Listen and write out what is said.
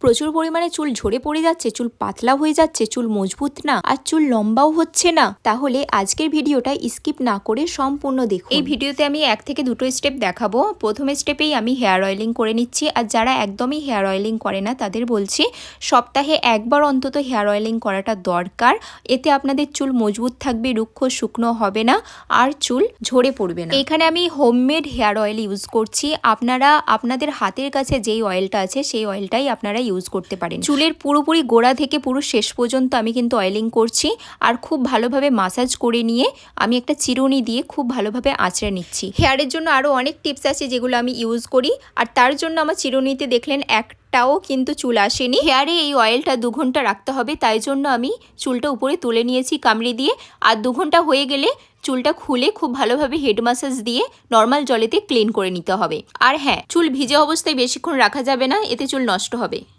প্রচুর পরিমাণে চুল ঝরে পড়ে যাচ্ছে, চুল পাতলা হয়ে যাচ্ছে, চুল মজবুত না আর চুল লম্বাও হচ্ছে না, তাহলে আজকের ভিডিওটা স্কিপ না করে সম্পূর্ণ দেখুন। এই ভিডিওতে আমি 1 থেকে 2টো স্টেপ দেখাবো। প্রথম স্টেপেই আমি হেয়ার অয়েলিং করে নিচ্ছি। আর যারা একদমই হেয়ার অয়েলিং করে না তাদের বলছি সপ্তাহে একবার অন্তত হেয়ার অয়েলিং করাটা দরকার। এতে আপনাদের চুল মজবুত থাকবে, রুক্ষ শুকনো হবে না আর চুল ঝরে পড়বে না। এখানে আমি হোমমেড হেয়ার অয়েল ইউজ করছি। আপনারা আপনাদের হাতের কাছে যেই অয়েলটা আছে সেই অয়েলটাই আপনারা ইউজ করতে পারেন। চুলের পুরোপুরি গোড়া থেকে পুরো শেষ পর্যন্ত আমি কিন্তু অয়েলিং করছি আর খুব ভালোভাবে মাসাজ করে নিয়ে আমি একটা চিরুনি দিয়ে খুব ভালোভাবে আঁচড়ে নিচ্ছি। হেয়ারের জন্য আরও অনেক টিপস আছে যেগুলো আমি ইউজ করি, আর তার জন্য আমার চিরুনিতে দেখলেন একটাও কিন্তু চুল আসেনি। হেয়ারে এই অয়েলটা 2 ঘন্টা রাখতে হবে, তাই জন্য আমি চুলটা উপরে তুলে নিয়েছি কামড়ি দিয়ে। আর 2 ঘন্টা হয়ে গেলে চুলটা খুলে খুব ভালোভাবে হেড ম্যাসাজ দিয়ে নর্মাল জলেতে ক্লিন করে নিতে হবে। আর হ্যাঁ, চুল ভিজে অবস্থায় বেশিক্ষণ রাখা যাবে না, এতে চুল নষ্ট হবে।